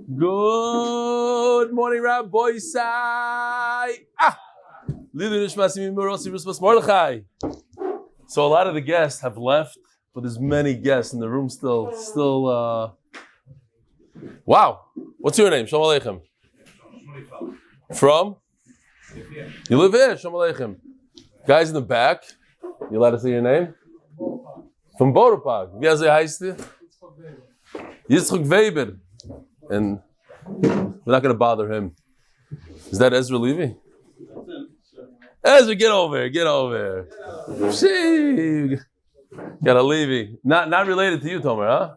Good morning, Rabbi Sai. So a lot of the guests have left, but there's many guests in the room still. Wow. What's your name? Shalom Aleichem. From? You live here. Shalom Aleichem. Guys in the back. You allowed to say your name? From Boropag. Wie heißt du? Yitzchak Weber. And we're not going to bother him. Is that Ezra Levy? Ezra, get over here. Shee. Got a Levy. Not related to you, Tomer, huh?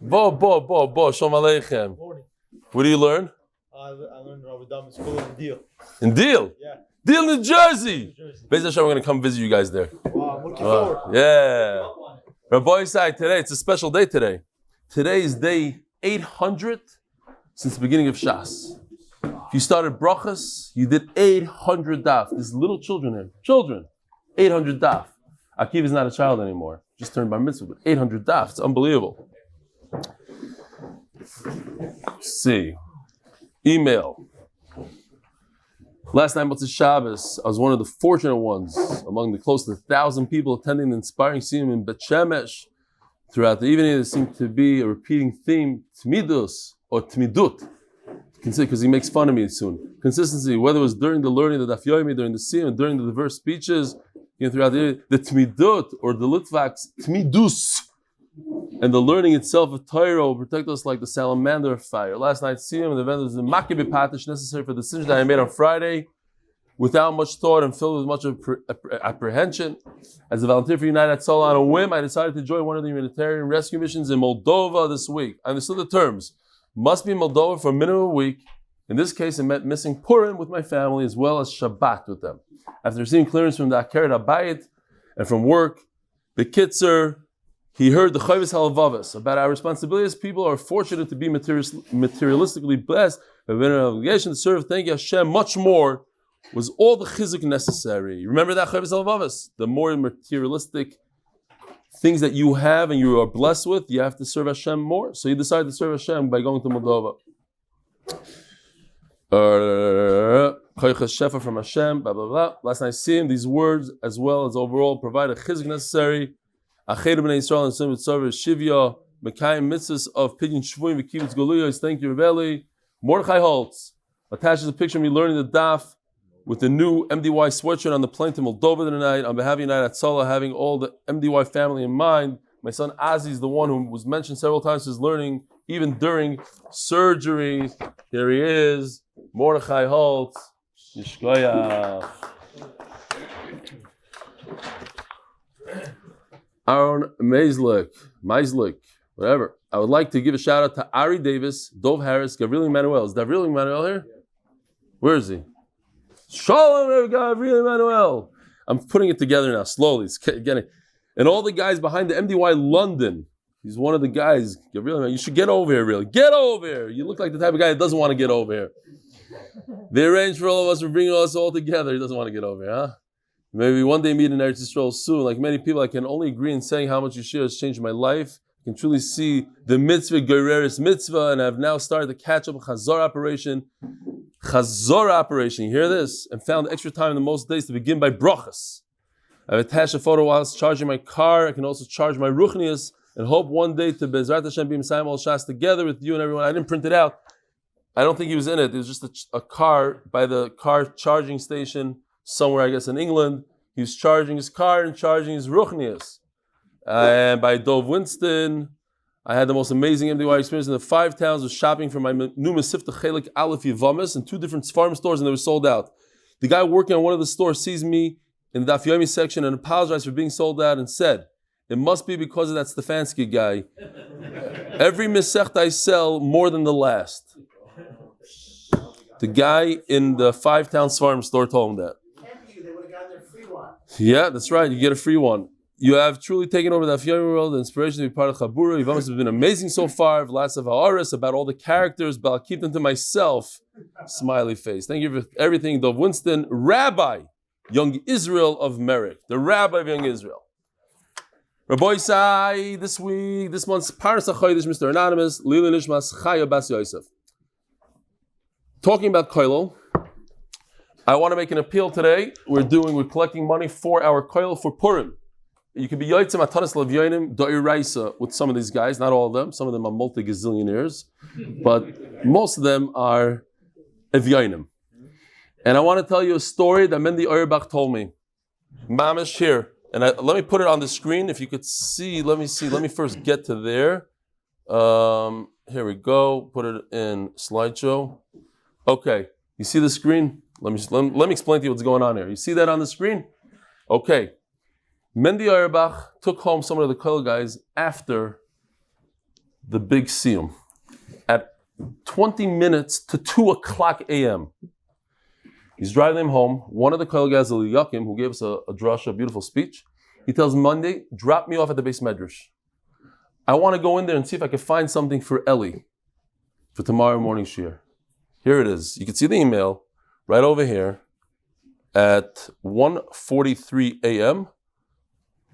Shalom Aleichem. What do you learn? I learned Davydov in school in Deal. In Deal? Yeah. Deal, New Jersey. Basically, we're going to come visit you guys there. Wow, I'm looking forward. Yeah. Rabbi Isai, today, it's a special day today. Today is day 800 since the beginning of Shas. If you started brachas, you did 800 daf. There's little children here. 800 daf. Akiva is not a child anymore. Just turned bar mitzvah, but 800 daf. It's unbelievable. Let's see. Email. Last night, Motzei Shabbos, I was one of the fortunate ones among the close to 1,000 people attending the inspiring scene in Bet Shemesh. Throughout the evening, there seemed to be a repeating theme, Tmidus or Tmidut, because he makes fun of me soon. Consistency, whether it was during the learning of the Daf Yomi, during the scene, and during the diverse speeches, throughout the evening, the Tmidut or the Litvaks, Tmidus, and the learning itself of Torah will protect us like the salamander of fire. Last night's Siyam and the event was the Makibi Patish necessary for the decision that I made on Friday, without much thought and filled with much apprehension. As a volunteer for United Atzola on a whim, I decided to join one of the humanitarian rescue missions in Moldova this week. I understood the terms. Must be in Moldova for a minimum of a week. In this case, it meant missing Purim with my family as well as Shabbat with them. After receiving clearance from the Akeret HaBayit and from work, the Kitzer, he heard the Chayvis Halavavas about our responsibility as people are fortunate to be materialistically blessed, but we have an obligation to serve, thank you Hashem, much more, was all the chizuk necessary. Remember that Chayvis Halavavas? The more materialistic things that you have and you are blessed with, you have to serve Hashem more. So you decided to serve Hashem by going to Moldova. Shefa from Hashem, blah, blah, blah. Last night, seeing these words as well as overall provide a chizuk necessary. Achedu b'nei Yisrael and Sim Mitzvah Shivya Mekayim Mitzvahs of Pidyon Shvuim v'Kibbutz Galuyos. Thank you, Rebelli. Mordechai Holtz attaches a picture of me learning the daf with the new MDY sweatshirt on the plane to Moldova tonight. On behalf of United Atzola, having all the MDY family in mind. My son Azi is the one who was mentioned several times as learning even during surgery. Here he is, Mordechai Holtz. Yishkoyach. Aaron Meislik, whatever. I would like to give a shout out to Ari Davis, Dov Harris, Gabriel Emmanuel. Is Gabriel Emmanuel here? Where is he? Shalom, Gabriel Emmanuel. I'm putting it together now, slowly. It's getting, and all the guys behind the MDY London. He's one of the guys. Gabriel, you should get over here, really. Get over here. You look like the type of guy that doesn't want to get over here. They arranged for all of us, for bringing us all together. He doesn't want to get over here, huh? Maybe one day meet in Eretz Yisrael soon. Like many people, I can only agree in saying how much Yeshua has changed my life. I can truly see the mitzvah, Gereris mitzvah, and I've now started to catch up a Chazor operation. You hear this? And found extra time in the most days to begin by brachas. I've attached a photo whilst charging my car. I can also charge my ruchnias and hope one day to Bezrat Hashem be Messiah Al Shas together with you and everyone. I didn't print it out. I don't think he was in it. It was just a car by the car charging station somewhere, I guess, in England. He was charging his car and charging his ruchnias. And by Dov Winston, I had the most amazing MDY experience in the 5 towns of shopping for my new Mesivta Chelik Aleph Yevamos in 2 different farm stores, and they were sold out. The guy working on one of the stores sees me in the Daf Yomi section and apologized for being sold out and said, it must be because of that Stefansky guy. Every Mesechta I sell more than the last. The guy in the 5 town farm store told him that. They would have gotten their free one. Yeah, that's right. You get a free one. You have truly taken over the Daf Yomi world. The inspiration to be part of Chabura. Yevamos has been amazing so far. Lots of ha'aris about all the characters, but I'll keep them to myself. Smiley face. Thank you for everything, Dov Winston. Rabbi, Young Israel of Merrick. The Rabbi of Young Israel. Rabbi Sai, this month's Paras HaChodesh, Mr. Anonymous, Lili Nishmas Chaya Bas Yosef. Talking about Kollel, I want to make an appeal today. We're collecting money for our Kollel for Purim. You can be Yotzim Atanas Levyonim Do'iraisa with some of these guys, not all of them. Some of them are multi-gazillionaires, but most of them are Evyonim. And I want to tell you a story that Mendy Auerbach told me. Mamish here. And let me put it on the screen. If you could see, let me first get to there. Here we go. Put it in slideshow. Okay. You see the screen? Let me explain to you what's going on here. You see that on the screen? Okay. Mendy Auerbach took home some of the Kollel guys after the big siyum at 20 minutes to 2 o'clock a.m. He's driving them home. One of the Kollel guys, Eli Yakim, who gave us a drasha, a beautiful speech, he tells Monday, drop me off at the base medrash. I want to go in there and see if I can find something for Eli for tomorrow morning shiur. Here it is. You can see the email right over here at 1:43 a.m.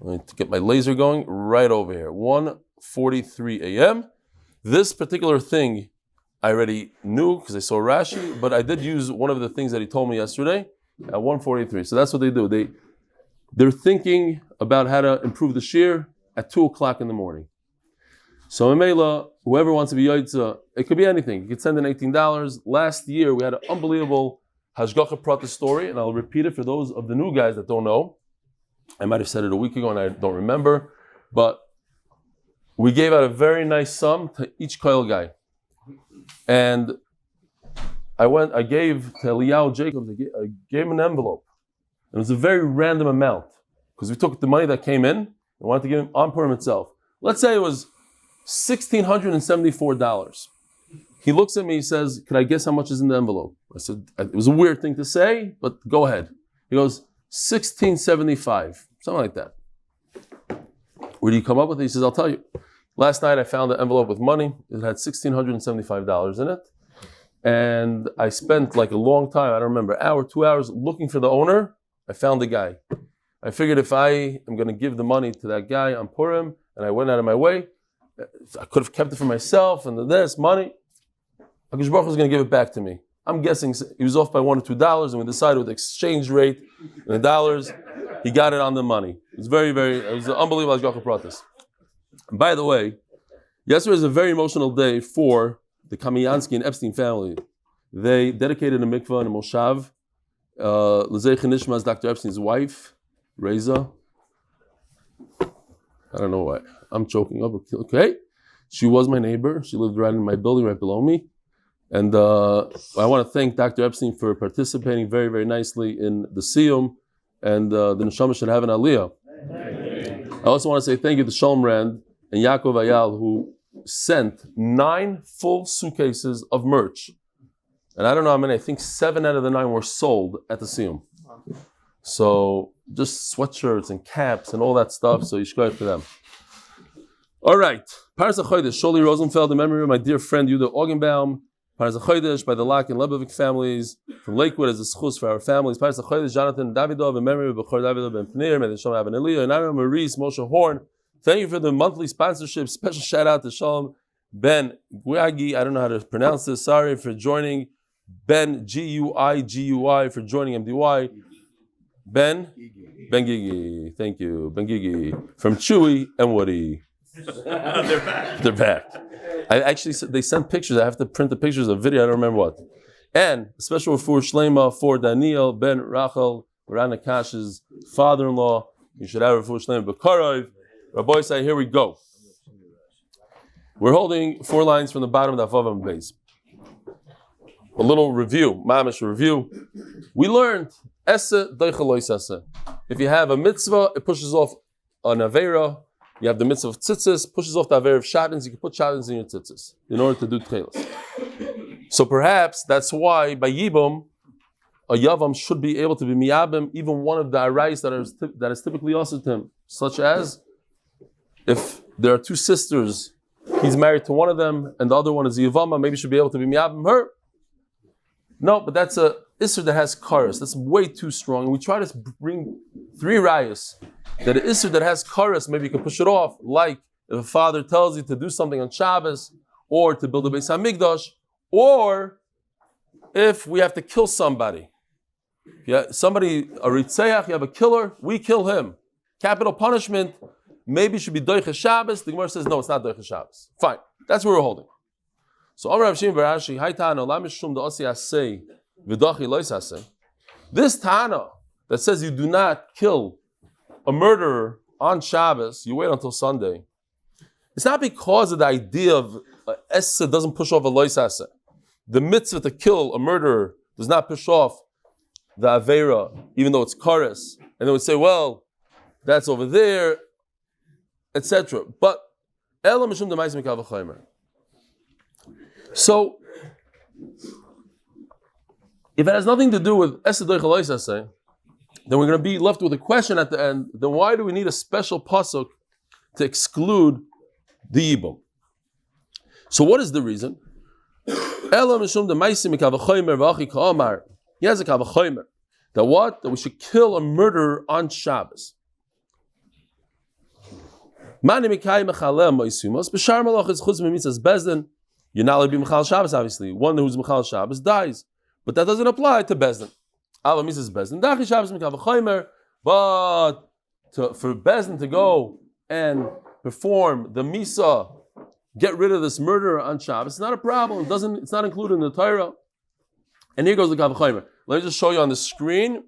Let me get my laser going right over here. 1:43 a.m. This particular thing I already knew because I saw Rashi, but I did use one of the things that he told me yesterday at 1:43. So that's what they do. They're thinking about how to improve the shiur at 2 o'clock in the morning. So Mela, whoever wants to be Yoitza, it could be anything. You could send in $18. Last year we had an unbelievable Hashgacha Prata story, and I'll repeat it for those of the new guys that don't know. I might have said it a week ago and I don't remember, but we gave out a very nice sum to each Kollel guy. And I gave to Eliyahu Jacobs, I gave him an envelope. It was a very random amount because we took the money that came in and wanted to give him on Purim itself. Let's say it was $1,674. He looks at me, he says, could I guess how much is in the envelope? I said, it was a weird thing to say, but go ahead. He goes, $1,675, something like that. Where do you come up with it? He says, I'll tell you. Last night I found an envelope with money. It had $1,675 in it. And I spent like a long time, I don't remember, an hour, 2 hours looking for the owner. I found the guy. I figured if I am going to give the money to that guy on Purim, and I went out of my way, I could have kept it for myself and this money. HaKadosh Baruch Hu was going to give it back to me. I'm guessing he was off by $1 or $2, and we decided with the exchange rate and the dollars, he got it on the money. It was it was an unbelievable Hashgacha Pratis. By the way, yesterday was a very emotional day for the Kamiansky and Epstein family. They dedicated a mikvah and a moshav. L'zeicha Nishmas, Dr. Epstein's wife, Reza. I don't know why. I'm choking up. Okay. She was my neighbor. She lived right in my building, right below me. And I want to thank Dr. Epstein for participating very, very nicely in the siyum. And the Neshama should have an aliyah. I also want to say thank you to Shalom Rand and Yaakov Ayal, who sent 9 full suitcases of merch. And I don't know how many, I think 7 out of the 9 were sold at the siyum. So just sweatshirts and caps and all that stuff. So you should go to them. All right. Paras HaChodesh, Shauly Rosenfeld, in memory of my dear friend Yehuda Augenbaum. Paras HaChodesh by the Lock and Lebovic families from Lakewood as a zechus for our families. Paras HaChodesh, Jonathan Davydov, in memory of Bechor, Davydov, and penir. May the Neshama have an aliyah. And Aaron Maurice, Moshe Horn. Thank you for the monthly sponsorship. Special shout out to Shalom Ben Guagi. I don't know how to pronounce this. Sorry for joining. Ben Gui for joining MDY. Ben Gigi. Thank you. Ben Gigi from Chewy and Woody. They're back. They sent pictures. I have to print the pictures of video. I don't remember what. And a special for Shlema for Daniel Ben Rachel Rana Kash's father-in-law. You should have a for Shlema Bekarov. Rabbi say, here we go. We're holding 4 lines from the bottom of Amud Beis. A little review, mamish review. We learned esse doichelois esse. If you have a mitzvah, it pushes off an avera. You have the mitzvah of tzitzis, pushes off the avera of shatins. You can put shatins in your tzitzis in order to do tchelas. So perhaps that's why by Yibum, a yavam should be able to be miyabim even one of the arayis that is typically also to him, such as if there are 2 sisters, he's married to one of them, and the other one is Yevamos, maybe he should be able to be miyabim her. No, but that's a Isser that has karas. That's way too strong. And we try to bring 3 rayas. That an Isser that has karas, maybe you can push it off. Like if a father tells you to do something on Shabbos, or to build a Beis HaMikdash, or if we have to kill somebody. Yeah, somebody, a Ritzeach, you have a killer, we kill him. Capital punishment, maybe should be Doiches Shabbos. The Gemara says, no, it's not Doiches Shabbos. Fine. That's where we're holding. So, Amar Rav Shimon bar Ashi, Hai Tana, La Mishum da Osi Asei, V'dachi Lois Asei. This Tana that says you do not kill a murderer on Shabbos, you wait until Sunday. It's not because of the idea of Essa doesn't push off a Lois Asei. The mitzvah to kill a murderer does not push off the Aveira, even though it's Kares. And they would say, well, that's over there, etc. But Ela Mishum da Ma'aseh Mikal V'chaymer. So, if it has nothing to do with Essa Doicha Lois Asei, then we're going to be left with a question at the end. Then why do we need a special pasuk to exclude the Yibum? So what is the reason? Ela mishum demaisi mikav v'chomer v'achi ka'amar. He has a kav v'chomer. That what? That we should kill a murderer on Shabbos. Mani mikai mechaleh moisumos. B'shar malachas chutz memitzas bezdin. You're not allowed to be mechal Shabbos, obviously. One who's mechal Shabbos dies. But that doesn't apply to bezdin. Ala mitzas bezdin. Dachi Shabbos mikav v'chomer. But for bezdin to go and perform the misa, get rid of this murderer on Shabbos, it's not a problem. It's not included in the Torah. And here goes the Kav Chaymer. Let me just show you on the screen.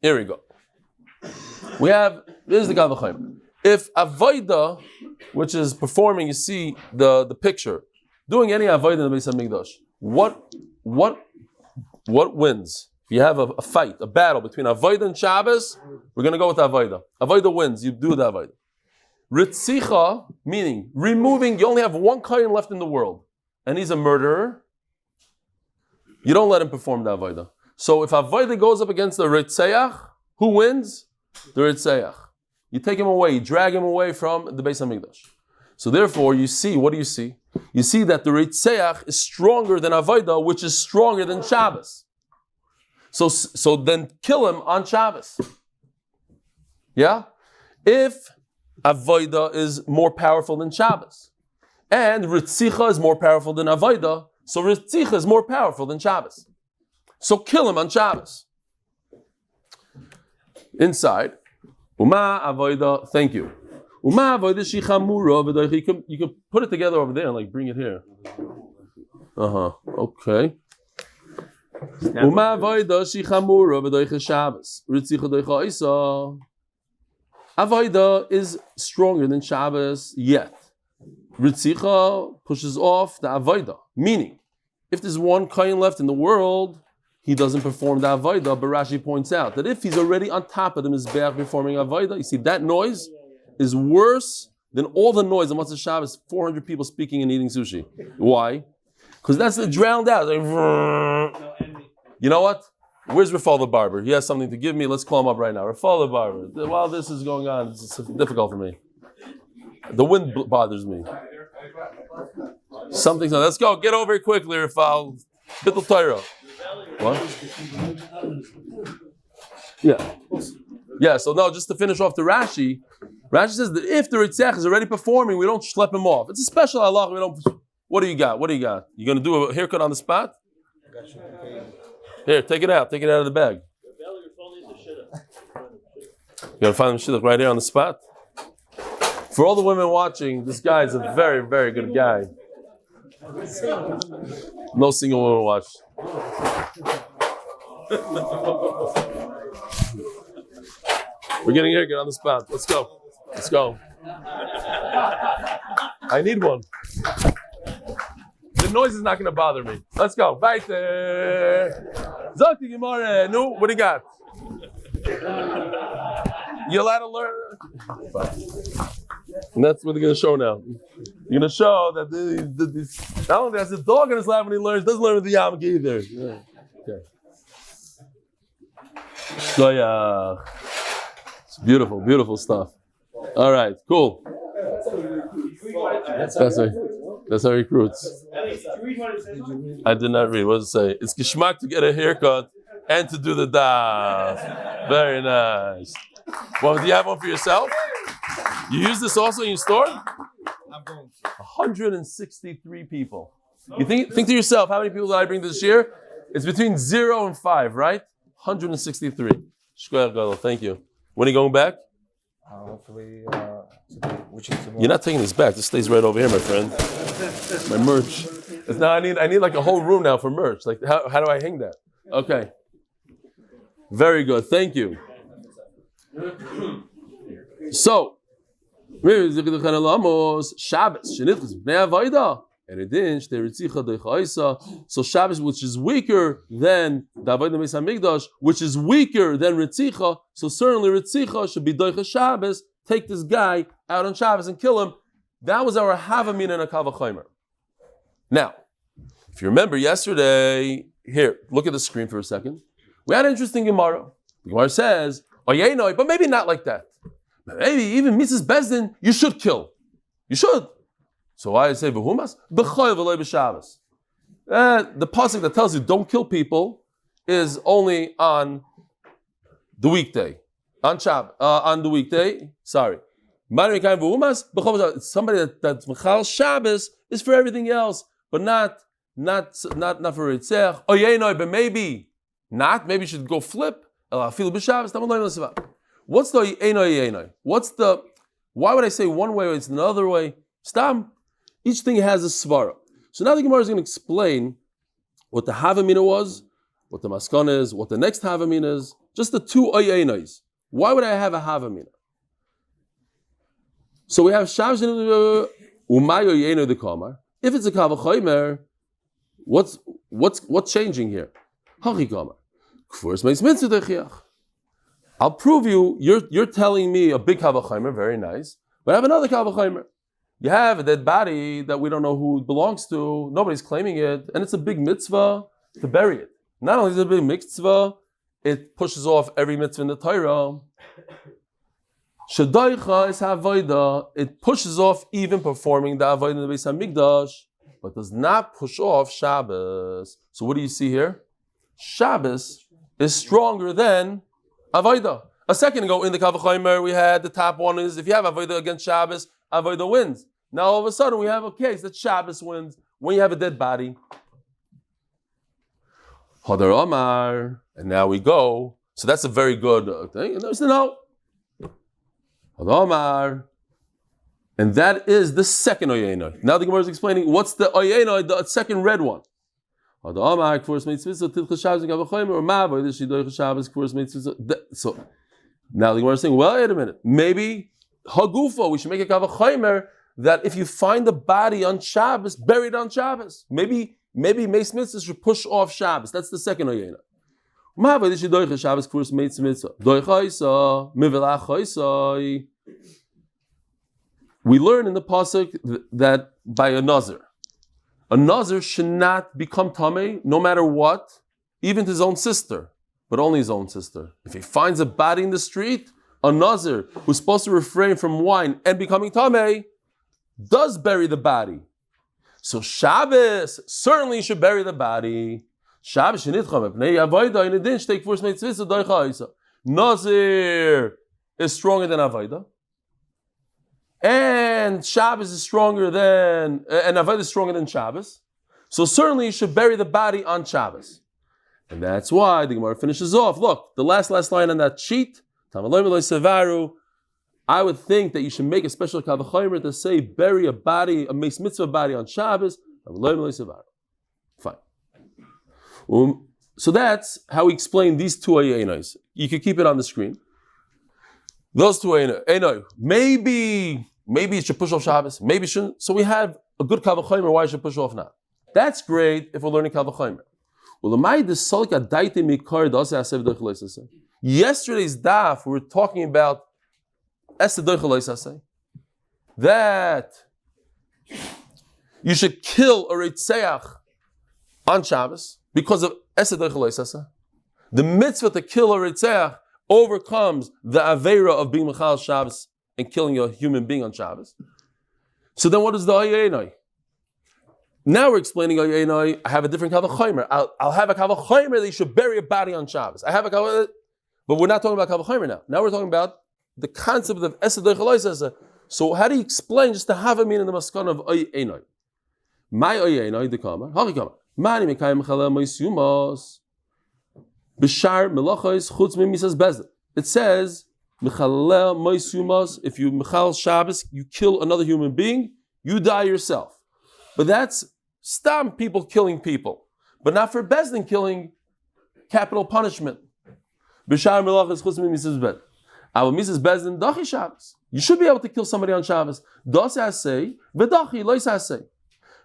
Here we go. This is the Kav Chaymer. If Avodah, which is performing, you see the picture, doing any Avodah in the Beis HaMikdash, what wins? If you have a fight, a battle between Avodah and Shabbos, we're going to go with Avodah. Avodah wins. You do the Avodah. Ritzicha, meaning removing, you only have one kohen left in the world, and he's a murderer. You don't let him perform the avodah. So if avodah goes up against the Ritzeach, who wins? The Ritzeach. You take him away, you drag him away from the Beis HaMikdash. So therefore, you see, what do you see? You see that the Ritzeach is stronger than avodah, which is stronger than Shabbos. So then kill him on Shabbos. Yeah? If Avodah is more powerful than Shabbos. And Ritzicha is more powerful than Avodah, so Ritzicha is more powerful than Shabbos. So kill him on Shabbos. Inside, Uma Avodah, thank you. Uma Avodah Shichamura, you can put it together over there and like bring it here. Okay. Uma Avodah Shichamura, V'doicha Shabbos. Ritzicha Doicha Isa. Avodah is stronger than Shabbos yet. Ritzicha pushes off the Avodah. Meaning, if there's one kohen left in the world, he doesn't perform the Avodah, but Rashi points out that if he's already on top of the Mizbeach performing Avodah, you see that noise is worse than all the noise on Motzei Shabbos, 400 people speaking and eating sushi. Why? Because that's drowned out. Like, you know what? Where's Rafal the barber? He has something to give me. Let's call him up right now. Rafal the barber. While this is going on, it's difficult for me. The wind bothers me. Something's on. Let's go. Get over here quickly, Rafal. Bittul Torah. What? Yeah. So no, just to finish off the Rashi. Rashi says that if the Ritzach is already performing, we don't schlep him off. It's a special halach. We don't. What do you got? You gonna do a haircut on the spot? Here, take it out. Take it out of the bag. You gotta find the shidduch right here on the spot. For all the women watching, this guy is a very, very good guy. No single woman watch. We're getting here. Get on the spot. Let's go. I need one. The noise is not going to bother me. Let's go. Weiter. Zok die Gemara. No, what do you got? You allowed to learn? And that's what they're going to show now. You're going to show that not only has the dog in his lap when he learns, doesn't learn with the yarmulke either. Yeah. Okay. So yeah, it's beautiful, beautiful stuff. All right, cool. That's right. That's how he recruits. Eli, did you read what it says? I did not read. What does it say? It's geschmack to get a haircut and to do the daf. Very nice. Well, do you have one for yourself? You use this also in your store? I'm going to. 163 people. You think to yourself, how many people did I bring this year? It's between 0 and 5, right? 163. Thank you. When are you going back? Hopefully, today, which is tomorrow. You're not taking this back. This stays right over here, my friend. My merch. Now I need like a whole room now for merch. Like how do I hang that? Okay. Very good. Thank you. So, Shabbos. So Shabbos, which is weaker than Davydov Beis Hamikdash, which is weaker than Ritzicha. So certainly Ritzicha should be Doicha Shabbos. Take this guy out on Shabbos and kill him. That was our Havamina and a Kavachomer. Now, if you remember yesterday, here, look at the screen for a second. We had an interesting Gemara. The Gemara says, "Oyenoi," but maybe not like that. Maybe even Mrs. Bezdin, you should kill. You should. So why I say v'humas? Bechor v'loy b'Shabbos. The pasuk that tells you don't kill people is only on the weekday. On the weekday. Sorry. Somebody that's Mechal Shabbos is for everything else, but not for Ritzech. But maybe not. Maybe you should go flip. What's the Yenoi? Why would I say one way or it's another way? Stam. Each thing has a svara. So now the Gemara is going to explain what the Havamina was, what the Maskana is, what the next Havamina is, just the two Oyenos. Why would I have a Havamina? So we have Shabbos Umay Oyeno the Kamar. If it's a Kavachomer, what's changing here? Hachi Kamar. I'll prove you're telling me a big Kavachomer, very nice, but I have another Kavachomer. You have a dead body that we don't know who it belongs to, nobody's claiming it, and it's a big mitzvah to bury it. Not only is it a big mitzvah, it pushes off every mitzvah in the Torah. Shadaicha is havoida. It pushes off even performing the avodah in the Beis Hamikdash, but does not push off Shabbos. So what do you see here? Shabbos is stronger than avodah. A second ago in the Kavachomer we had the top one is if you have avodah against Shabbos, avodah wins. Now all of a sudden we have a case that Shabbos wins when you have a dead body. Hadar Omar, and now we go. So that's a very good thing. And there's no. Hadar Omar, and that is the second Oyeno. Now the Gemara is explaining what's the Oyeno, the second red one. Hadar Omar, Kfurs Mitzvah, Tilcha Shabbos Kavachomer, or Ma'avodah Shidoich Shabbos, Kfurs Mitzvah. So now the Gemara is saying, well, wait a minute, maybe Hagufo, we should make a Kavachomer that if you find the body on Shabbos, buried on Shabbos, maybe Meis Mitzvah should push off Shabbos. That's the second Oyena. We learn in the pasuk that by a nazir should not become tamei no matter what, even to his own sister, but only his own sister. If he finds a body in the street, a nazir who's supposed to refrain from wine and becoming tamei does bury the body. So Shabbos certainly should bury the body. Shabbos Nazir is stronger than Avodah, and Shabbos is stronger than and Avodah is stronger than Shabbos. So certainly you should bury the body on Shabbos, and that's why the Gemara finishes off. Look, the last line on that sheet. I would think that you should make a special kavachomer to say bury a body, a meis mitzvah body on Shabbos. Fine. So that's how we explain these two ayenos. You can keep it on the screen. Those two ayenos. Maybe it should push off Shabbos. Maybe it shouldn't. So we have a good kavachomer. Why it should push off now? That's great if we're learning kavachomer. Yesterday's daf we were talking about that you should kill a Reitzeach on Shabbos because of the mitzvah to kill a Reitzeach overcomes the Aveira of being Mechal Shabbos and killing a human being on Shabbos. So then what is the Ayenoi? Now we're explaining, I have a different kavachomer. I'll have a kavachomer that you should bury a body on Shabbos. I have a kavachomer, but we're not talking about kavachomer now. Now we're talking about the concept of esed doichalois. So how do you explain just to have a meaning in the maskana of oy einoi? My oy einoi dekama, hakikama. Mani mekayim chalel moisumos b'shar melachos chutz mimisas bezet. It says mechalel moisumos. If you mechal Shabbos, you kill another human being, you die yourself. But that's stam people killing people, but not for bezdin killing, capital punishment. B'shar melachos chutz mimisas bezet. Our misas bezdin dachi Shabbos. You should be able to kill somebody on Shabbos. Das asay, v'dachi lois asay.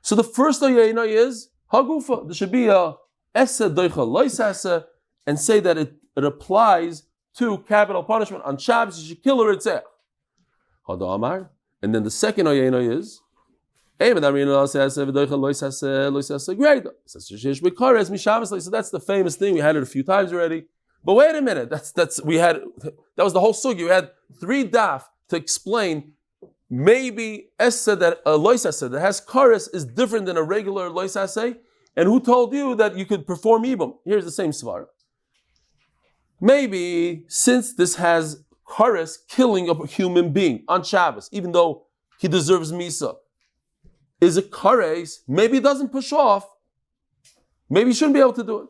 So the first oyena is hagufa. There should be a esa doicha lois asay, and say that it applies to capital punishment on Shabbos. You should kill her ritzeh. Hadamar. And then the second oyena is great. So that's the famous thing. We had it a few times already. But wait a minute. That was the whole sugi. We had 3 daf to explain maybe essa that a lois essa that has kares is different than a regular lois essa, and who told you that you could perform ibum? Here's the same svara. Maybe since this has kares killing a human being on Shabbos, even though he deserves misa, is a kares, maybe it doesn't push off. Maybe you shouldn't be able to do it.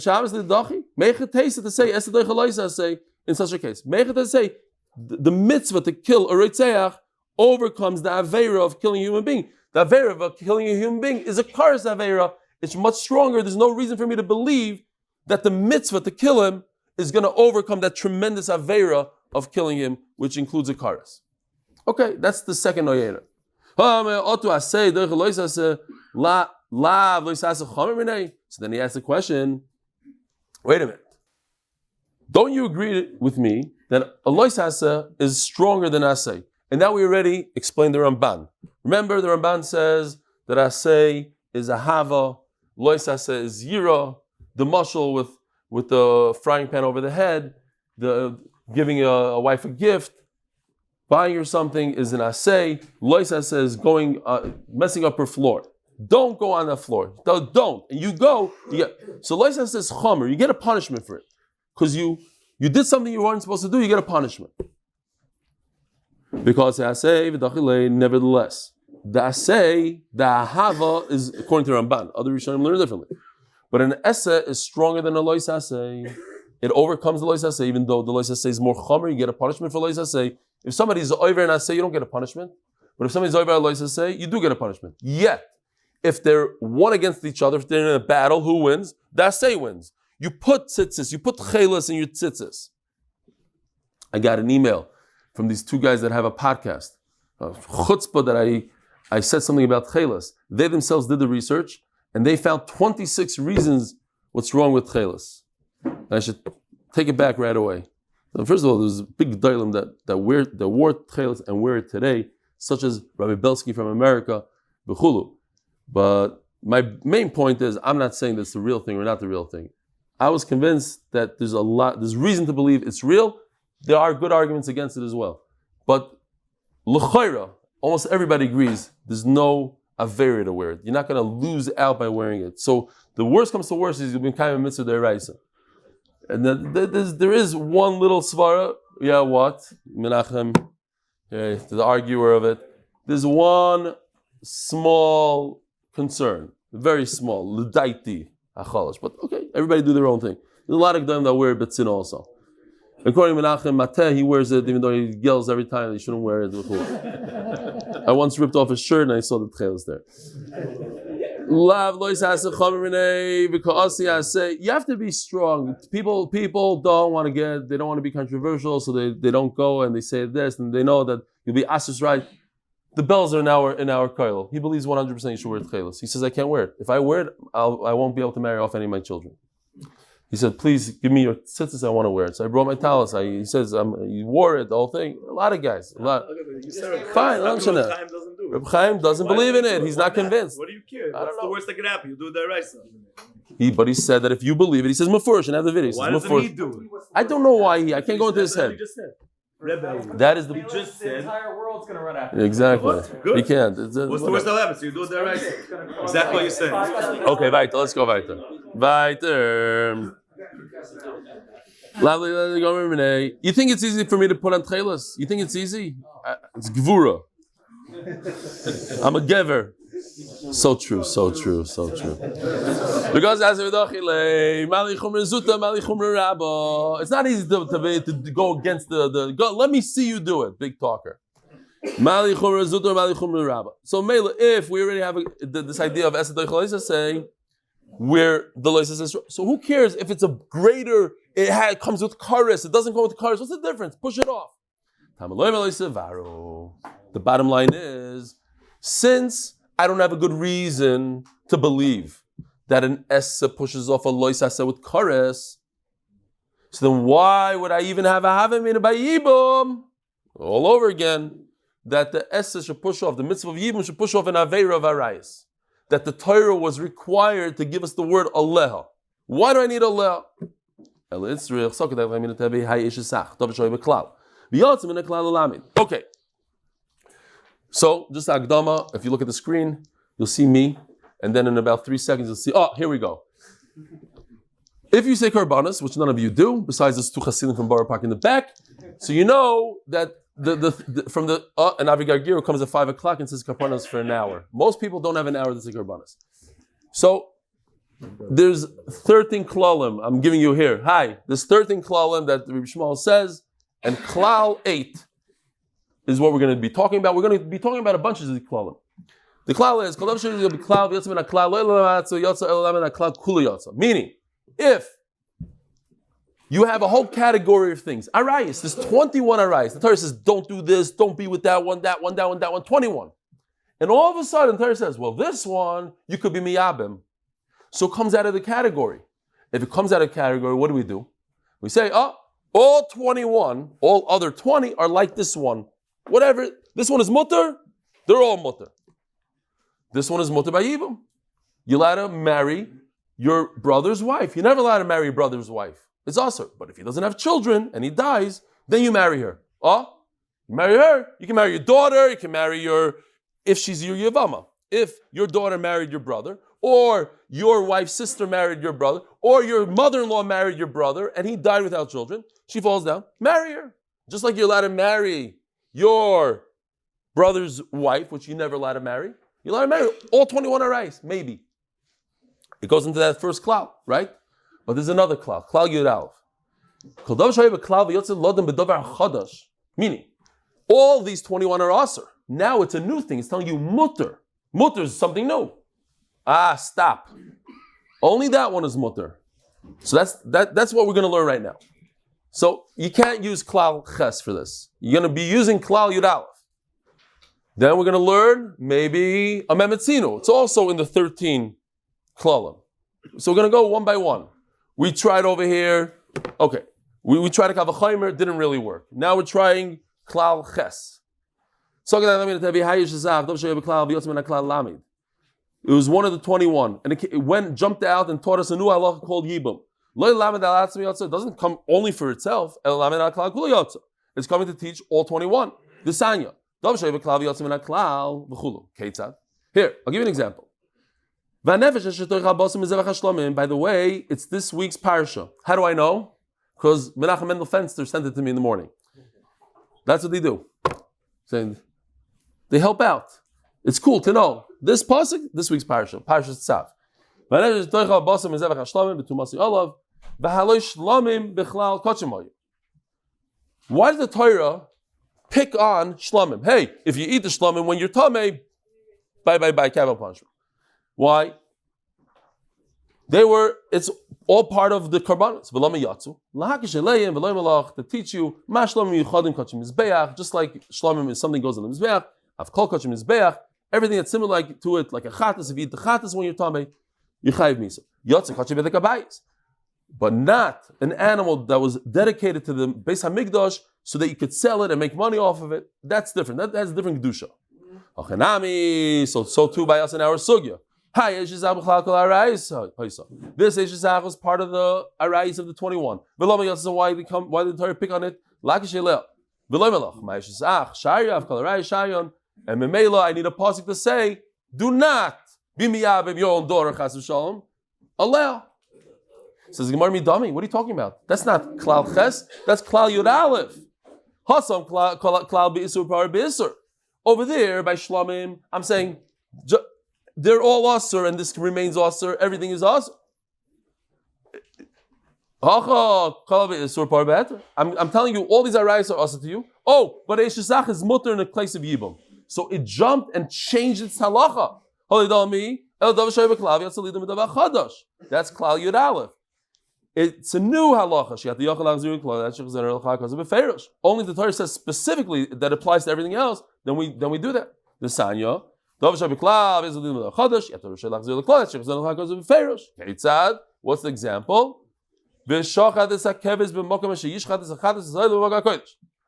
Shabbos to say essa doicha lois essa in such a case. To say the mitzvah to kill a Reitzeach overcomes the Aveira of killing a human being. The Aveira of killing a human being is a Karas Aveira. It's much stronger. There's no reason for me to believe that the mitzvah to kill him is going to overcome that tremendous Aveira of killing him, which includes a Karas. Okay, that's the second Oyera. So then he asks the question, wait a minute. Don't you agree with me that a lois hasa is stronger than asay? And that we already explained the Ramban. Remember, the Ramban says that asay is a hava, lois hasa is yira, the mushal with the frying pan over the head, the giving a wife a gift, buying her something is an asay, lois hasa is going, messing up her floor. Don't go on that floor. Don't. And you go, so lois hasa is chomer, you get a punishment for it. Because you did something you weren't supposed to do, you get a punishment. Because nevertheless, the asay, the ahava is according to Ramban. Other Rishonim learn differently. But an essa is stronger than a lois asay. It overcomes the lois asay, even though the lois asay is more chomer, you get a punishment for lois asay. If somebody's over an asay, you don't get a punishment. But if somebody's over a lois asay, you do get a punishment. Yet, if they're one against each other, if they're in a battle, who wins? The asay wins. You put tzitzis, you put chelas in your tzitzis. I got an email from these 2 guys that have a podcast. Chutzpah that I said something about chelas. They themselves did the research and they found 26 reasons what's wrong with chelas. And I should take it back right away. So first of all, there's a big dilemma that wore chelas and wear it today, such as Rabbi Belsky from America, Bechor. But my main point is, I'm not saying that's the real thing or not the real thing. I was convinced that there's reason to believe it's real. There are good arguments against it as well. But l'chayra, almost everybody agrees there's no avera to wear it. You're not going to lose out by wearing it. So the worst comes to worst is you'll be kind of a mitzvah deraisa. And then there is one little svara. Yeah, what? Menachem, the arguer of it. There's one small concern, very small, l'daiti. But okay, everybody do their own thing. There's a lot of them that wear betzin also. According to Menachem Mateh, he wears it even though he yells every time that he shouldn't wear it. I once ripped off his shirt and I saw the tchelas there. You have to be strong. People don't want to be controversial, so they don't go and they say this, and they know that you'll be asus right. The bells are in our kollel. He believes 100% you should wear tchelas. He says, I can't wear it. If I wear it, I won't be able to marry off any of my children. He said, please give me your tzitzis, I want to wear it. So I brought my talis. He says, you wore it, the whole thing. A lot of guys. Fine, Reb Chaim doesn't believe in it. He's not convinced. What do you care? What's the worst that could happen? You do the right. But he said that if you believe it, he says, Mefurish, and have the video. Why doesn't he do it? I don't know why I can't go into his head. That is the just said. entire world's gonna run after. exactly. Good. You can't. What's the worst that'll happen? So you do it there, right? Exactly what you're saying. Okay, weiter. Let's go weiter. Weiter. You think it's easy for me to put on tchelas? You think it's easy? It's gvura. I'm a gever. So true, so true, so true. Because it's not easy to go against the go. Let me see you do it, big talker. So Mela, if we already have this idea of Esed Doichel say where the Loisa says, so who cares if it's a greater, it comes with chorus, it doesn't come with chorus, what's the difference? Push it off. The bottom line is, since I don't have a good reason to believe that an Essa pushes off a Loisa with chorus, so then why would I even have a Havim in a Bayibum? All over again, that the Essa should push off, the mitzvah of Yibum should push off an Aveira of Arayas. That the Torah was required to give us the word Aleha. Why do I need Aleha? Okay. So, just Agdama, if you look at the screen, you'll see me, and then in about 3 seconds you'll see, here we go. If you say Karbanas, which none of you do, besides this two Hasidim from Borough Park in the back, so you know that from the an Avigar Giro comes at 5 o'clock and says Karbanas for an hour. Most people don't have an hour to say Karbanas. So there's 13 klalim I'm giving you here. There's 13 klalim that Rabbi Shmuel says, and klal 8 is what we're going to be talking about. We're going to be talking about a bunch of these klalim. The klal is meaning, if you have a whole category of things. Arayas, there's 21 arayas. The Torah says, don't do this, don't be with that one, 21. And all of a sudden, the Torah says, well, this one, you could be miyabim. So it comes out of the category. If it comes out of the category, what do? We say, all 21, all other 20 are like this one. Whatever, this one is mutter, they're all mutter. This one is mutter by yibum. You're allowed to marry your brother's wife. You're never allowed to marry your brother's wife. It's also, but if he doesn't have children and he dies, then you marry her. You marry her, you can marry your daughter, you can marry if she's your Yevama. If your daughter married your brother, or your wife's sister married your brother, or your mother-in-law married your brother and he died without children, she falls down, marry her. Just like you're allowed to marry your brother's wife, which you're never allowed to marry, you're allowed to marry all 21 arayos, maybe. It goes into that first klal, right? But there's another klal Yud Aleph. Meaning, all these 21 are aser. Now it's a new thing. It's telling you mutter. Mutter is something new. Stop. Only that one is mutter. So that's what we're going to learn right now. So you can't use klal ches for this. You're going to be using klal Yud Aleph. Then we're going to learn maybe a memetzino. It's also in the 13 klalim. So we're going to go one by one. We tried over here. Okay. We tried a kavachaymer. Didn't really work. Now we're trying klal ches. It was one of the 21. And it jumped out and taught us a new halacha called yibum. It doesn't come only for itself. It's coming to teach all 21. The sanya. Here, I'll give you an example. By the way, it's this week's parsha. How do I know? Because Menachem Mendel Fenster sent it to me in the morning. That's what they do. They help out. It's cool to know. This pasuk, this week's parsha, Parsha Tzav. Why does the Torah pick on shlamim? Hey, if you eat the shlamim when you're tamei, bye, capital punishment. Why? It's all part of the karbanos. To teach you, just like shlamim is something goes on the mizbeach, avkol kachim mizbeach, everything that's similar to it, like a chatas, if you eat the chatas when you're tamei, you chayiv misa. Yotze kachim b'dekabayis. But not an animal that was dedicated to the Beis HaMikdash so that you could sell it and make money off of it. That's different. That has a different kedusha. So too by us in our sugya. This Eshizach was part of the arayis of the 21. Why did the Torah pick on it? And Memela, I need a pasuk to say, do not be miyabim your own daughter, chas v'shalom. Allow. Says Gemara Midami, what are you talking about? That's not klal ches, that's klal yud aleph. Hasam klal be'isur par be'isur. Over there by shlamim, I'm saying they're all asur and this remains asur. Everything is asur. I'm telling you, all these arayos are asur to you. Oh, but Eishazach is mutter in a place of yibum. So it jumped and changed its halacha. That's klal yud aleph. It's a new halacha. Only the Torah says specifically that applies to everything else. Then we do that. The sanya. What's the example?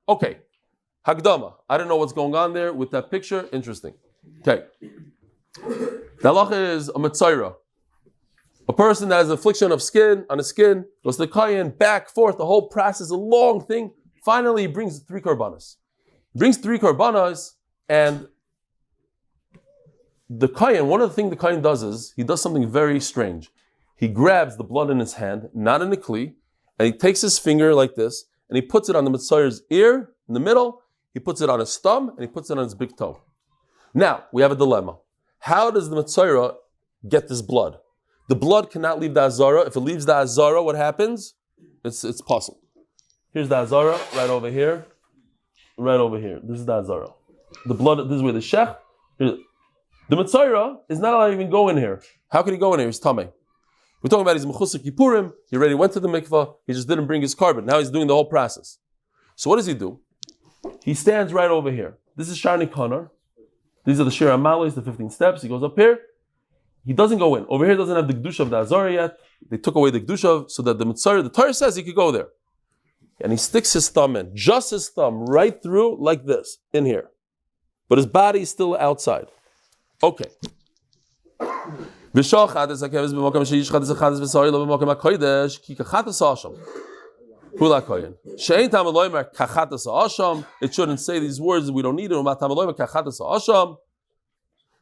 Okay. Hagdama. I don't know what's going on there with that picture. Interesting. Okay. The halacha is a mitzayra. A person that has an affliction of skin, on his skin, goes to the kayin, back, forth, the whole process, a long thing. Finally, he brings 3 korbanos. He brings 3 korbanos, and the kayin, one of the things the kayin does is, he does something very strange. He grabs the blood in his hand, not in the kli, and he takes his finger like this, and he puts it on the mitzayra's ear, in the middle, he puts it on his thumb, and he puts it on his big toe. Now, we have a dilemma. How does the mitzayra get this blood? The blood cannot leave the azara. If it leaves the azara, what happens? It's possible. Here's the azara, right over here. Right over here. This is the azara. The blood, this is where the shech. The mitzayra is not allowed to even go in here. How can he go in here? He's tamei. We're talking about his mechusar kippurim. He already went to the mikvah. He just didn't bring his carbon. Now he's doing the whole process. So what does he do? He stands right over here. This is Shani Connor. These are the Shir Amalis, the 15 steps. He goes up here. He doesn't go in. Over here doesn't have the Kedusha of the Azara yet. They took away the Kedusha so that the Mitzvah, the Torah says he could go there. And he sticks his thumb in, just his thumb, right through like this, in here. But his body is still outside. Okay. It shouldn't say these words, we don't need it.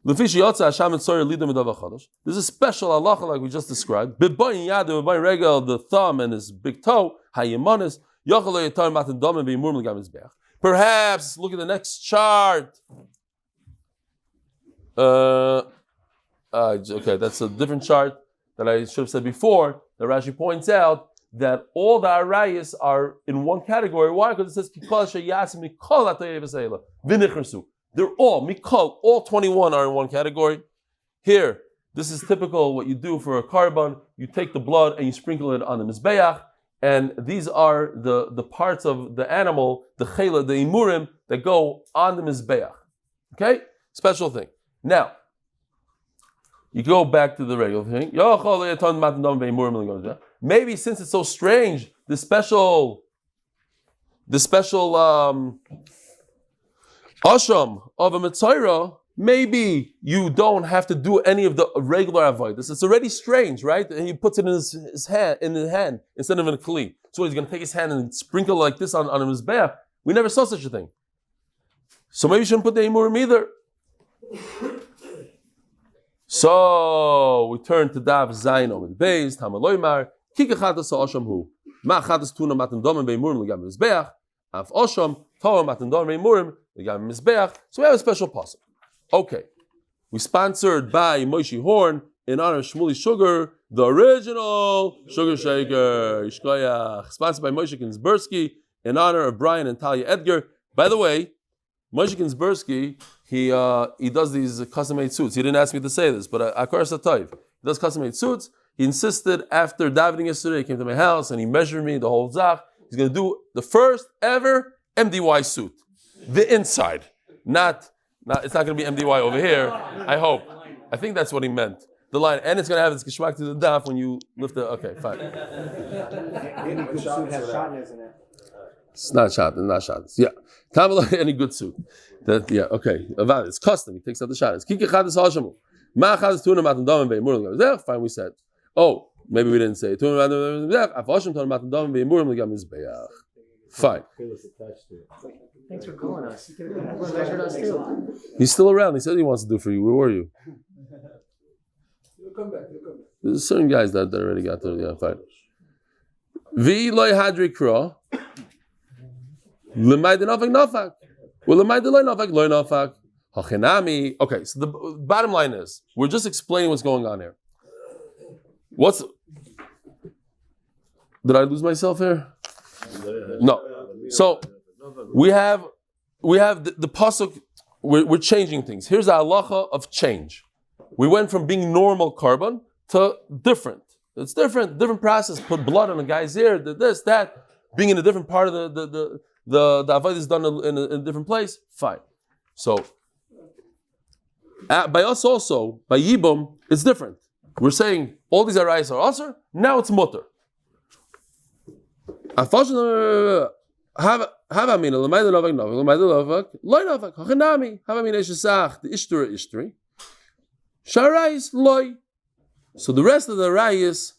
This is a special halacha like we just described. The thumb and his big toe. Perhaps, look at the next chart. Okay, that's a different chart that I should have said before. That Rashi points out that all the arayos are in one category. Why? Because it says they're all, mikol, all 21 are in one category. Here, this is typical what you do for a korban. You take the blood and you sprinkle it on the mizbeach, and these are the parts of the animal, the chela, the imurim, that go on the mizbeach. Okay? Special thing. Now, you go back to the regular thing. Maybe since it's so strange, the special asham of a mitzayra, maybe you don't have to do any of the regular avodas. It's already strange, right? And he puts it in his hand instead of in a kli. So he's going to take his hand and sprinkle like this on his bear. We never saw such a thing. So maybe you shouldn't put the imurim either. So we turn to Daf Amud Beis, Tamaloymar, Kikachatas asham hu. Ma chatas tuna matan domim beimurim legam mizbeach. Af asham tova matan domim beimurim. So we have a special pasuk. Okay. We sponsored by Moshe Horn in honor of Shmuley Sugar, the original sugarshaker. Yishkoyach. Sponsored by Moshe Ginsbursky in honor of Brian and Talia Edgar. By the way, Moshe Ginsbursky, he does these custom-made suits. He didn't ask me to say this, but Akar Satayv. He does custom-made suits. He insisted after davening yesterday, he came to my house and he measured me, the whole zach. He's going to do the first ever MDY suit. The inside, not. It's not going to be MDY over here. I hope. I think that's what he meant. The line, and it's going to have its geschmack to the daf when you lift it. Okay, fine. Any good suit has shot, isn't it? It's not shot. It's not shot. Yeah, any good suit. That okay. It's custom. He takes out the shot. It's fine. We said. Oh, maybe we didn't say it. Fine. Thanks for calling us. You could have measured us too. He's still around. He said he wants to do for you. Where were you? He'll come back. There's certain guys that already got there. Yeah, fine. Vi loy hadri kra. L'mayde nafak nafak. Well, l'mayde loy nafak. Hachinami. Okay, so the bottom line is, we're just explaining what's going on here. Did I lose myself here? No. So we have the pasuk. We're changing things. Here's the halacha of change. We went from being normal carbon to different. It's different process. Put blood on a guy's ear. This, that. Being in a different part of the avodah is done in a different place. Fine. So by us also, by Yibum, it's different. We're saying all these arayos are asur. Now it's mutter. So the rest of the rayos,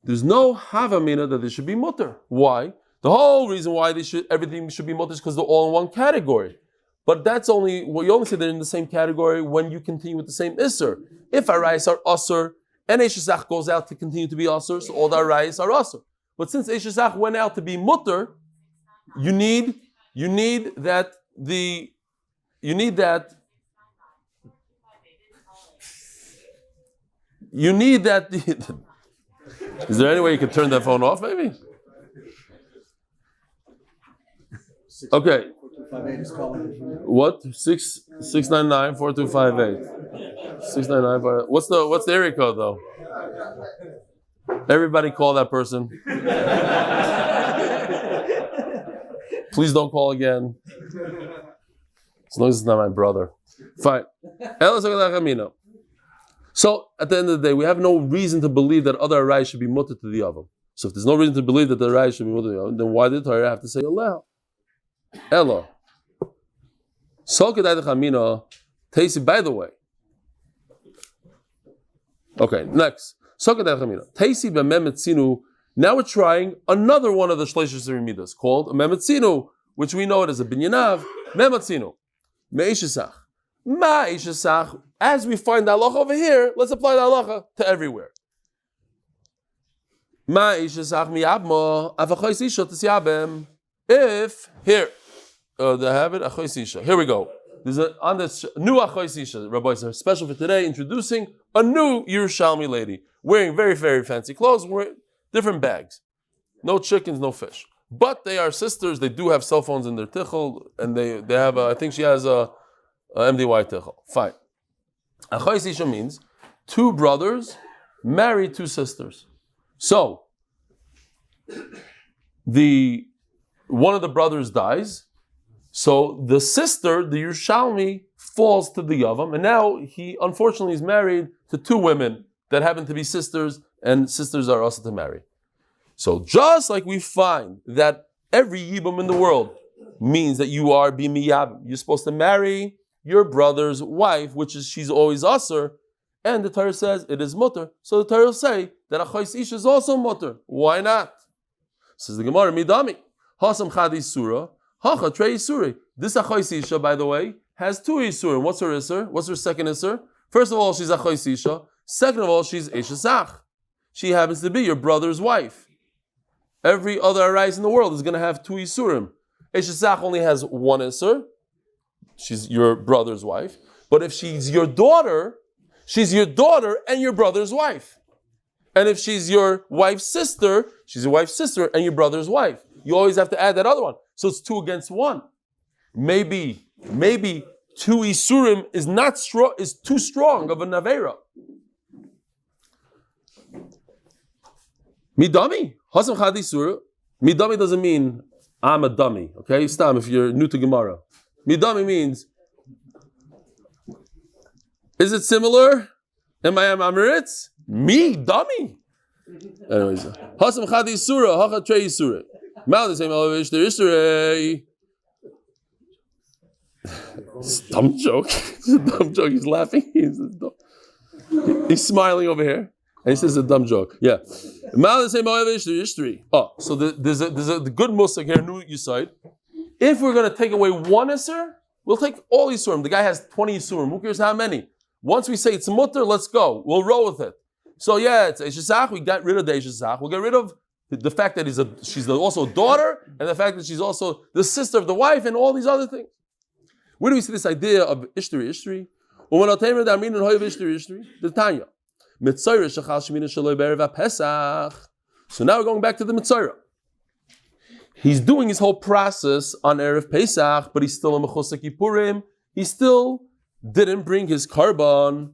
there's no havamina that they should be mutter. Why? The whole reason why everything should be mutter is because they're all in one category. But that's only, you only say they're in the same category when you continue with the same isser. If arayos are asur, and Eishesach goes out to continue to be asur, so all the arayos are asur. But since Eishesach went out to be mutter, you need that. Is there any way you can turn that phone off, maybe? Okay. What? 699-4258. 699. What's the area code though? Everybody call that person. Please don't call again. As long as it's not my brother. Fine. So at the end of the day, we have no reason to believe that other arayos should be mutter to the oven. So if there's no reason to believe that the arayos should be mutter to the oven, then why did the Torah have to say aliyah? Ella. By the way. Okay, next. Now we're trying another one of the shleishes midas called a memetzinu, which we know it as a binyanav, memetzinu. Me'ishesach. Ma'ishesach. As we find the halacha over here, let's apply the halacha to everywhere. Ma'ishesach miyabmo avachois isha tisyabem. If here, they have it achois isha. Here we go. There's on this new achois isha, Rabbi is special for today, introducing a new Yerushalmi lady wearing very, very fancy clothes, wearing different bags. No chickens, no fish. But they are sisters. They do have cell phones in their tichel, and they have. I think she has a MDY tichel. Fine. Achois isha means two brothers married two sisters. So one of the brothers dies. So the sister, the Yerushalmi, falls to the Yavam, and now he unfortunately is married to two women that happen to be sisters, and sisters are also to marry. So just like we find that every Yibum in the world means that you are bimiyabim, you're supposed to marry your brother's wife, which is she's always asur, and the Torah says it is mutter. So the Torah will say that achois isha is also mutter. Why not? Says the Gemara, midami hasam chadi surah. This achois isha, by the way, has two isurim. What's her isur? What's her second isur? First of all, she's achois isha. Second of all, she's eishesach. She happens to be your brother's wife. Every other arayos in the world is going to have two isurim. Eishesach only has one isur. She's your brother's wife. But if she's your daughter and your brother's wife. And if she's your wife's sister, she's your wife's sister and your brother's wife. You always have to add that other one. So it's 2 against 1. Maybe 2 isurim is too strong of a navera. Midami. Hasam chadi surah. Midami doesn't mean I'm a dummy. Okay? Stam, if you're new to Gemara. Midami means, is it similar? Am I Amiritz? Me, dummy. Anyways, Hasam chadi surah, hacha trei surah. It's a dumb joke. It's a dumb joke. He's laughing. He's smiling over here. And he says a dumb joke. Yeah. Oh, so there's the good musik here, new Yisayid. If we're going to take away one Isser, we'll take all Yisurim. The guy has 20 Yisurim. Who cares how many? Once we say it's mutter, let's go. We'll roll with it. So yeah, it's Eshesach. We got rid of the Eshesach. We'll get rid of the fact that she's also a daughter, and the fact that she's also the sister of the wife, and all these other things. Where do we see this idea of Ishtri? The Tanya. So now we're going back to the Mitzayra. He's doing his whole process on Erev Pesach, but he's still in Mechusah Kippurim. He still didn't bring his korban.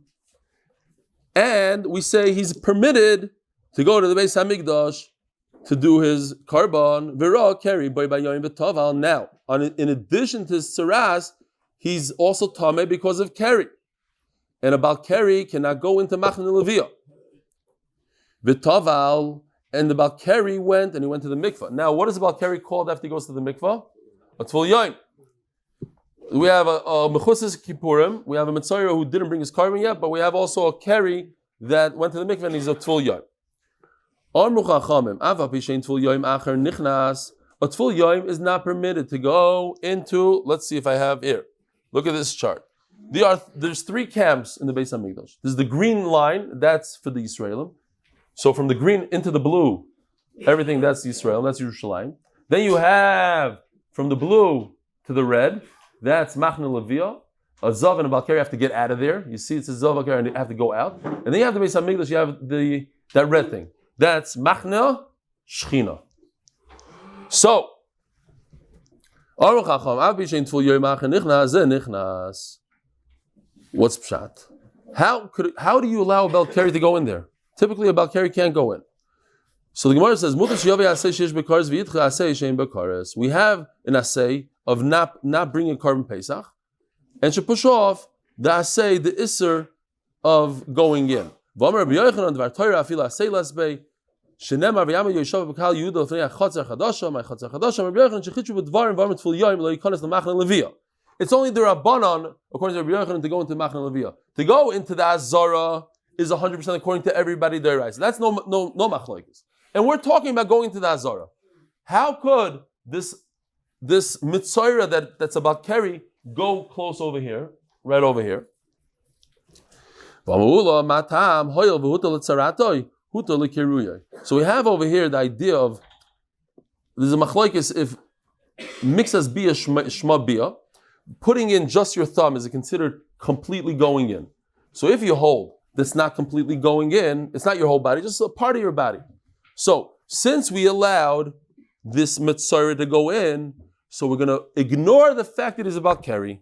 And we say he's permitted to go to the Beis HaMikdash to do his korban. Now, in addition to his tzaras, he's also tameh because of keri. And a Bal Keri cannot go into Machne Leviyah. V'taval, and the Bal Keri went and he went to the mikvah. Now, what is the Bal Keri called after he goes to the mikvah? A Tvul Yoim. We have a Mechusas Kippurim. We have a Mitzayra who didn't bring his korban yet, but we have also a Keri that went to the mikvah and he's a Tvul Yoim. A Tvul Yoim is not permitted to go into, let's see if I have here. Look at this chart. There's three camps in the Beis HaMikdash. There's the green line, that's for the Yisraelim. So from the green into the blue, everything that's Yisrael, that's Yerushalayim. Then you have from the blue to the red, that's Machne Leviyah. A Zav and a Bal Keri have to get out of there. You see, it's a Zav and they have to go out. And then you have the Beis HaMikdash, you have that red thing. That's Machne Shechina. So, what's pshat? How do you allow a Bal Keri to go in there? Typically, a Bal Keri can't go in. So the Gemara says, we have an assay of not bringing a korban Pesach, and should push off the assay, the Isser of going in. It's only during a banan, according to Rabbi Yochanan, to go into Machne Leviyah. To go into the Azara is 100% according to everybody there, right? So that's no machlokes. And we're talking about going to the Azara. How could this mitzayra that's about Keri go close over here, right over here? So we have over here the idea of there's a machlokes if mixas bia shma bia, putting in just your thumb is considered completely going in. So if you hold that's not completely going in, it's not your whole body, just a part of your body. So since we allowed this mitzvah to go in, so we're going to ignore the fact that it's about Keri.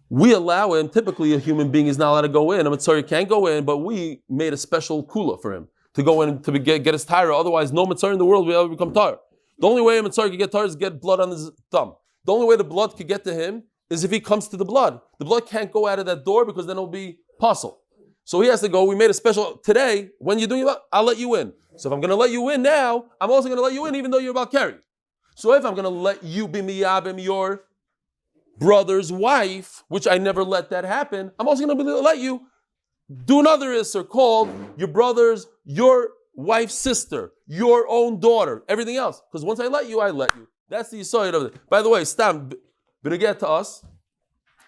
We allow him, typically a human being is not allowed to go in, a mitzvah can't go in, but we made a special kula for him to go in to get his tire, otherwise no mitzvah in the world will ever become tire. The only way a mitzvah can get tire is get blood on his thumb. The only way the blood could get to him is if he comes to the blood. The blood can't go out of that door because then it'll be puzzle. So he has to go. We made a special, today, when you're doing it, I'll let you in. So if I'm going to let you in now, I'm also going to let you in even though you're about Keri. So if I'm going to let you be miyabim your brother's wife, which I never let that happen, I'm also going to let you do another isser called your wife's sister, your own daughter, everything else. Because once I let you, I let you. That's the yisod of it. By the way, Stam, but get to us.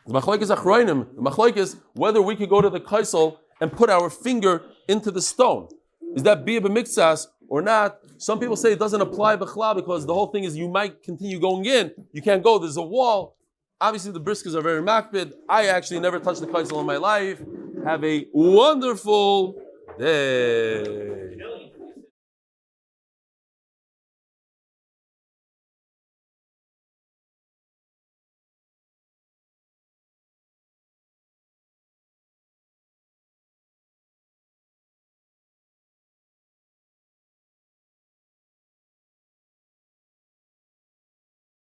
The machlokes achroinim. The machlokes whether we could go to the kaisel and put our finger into the stone. Is that bia b'miktsas or not? Some people say it doesn't apply b'chlal because the whole thing is you might continue going in. You can't go. There's a wall. Obviously, the briskers are very makbid. I actually never touched the kaisel in my life. Have a wonderful day.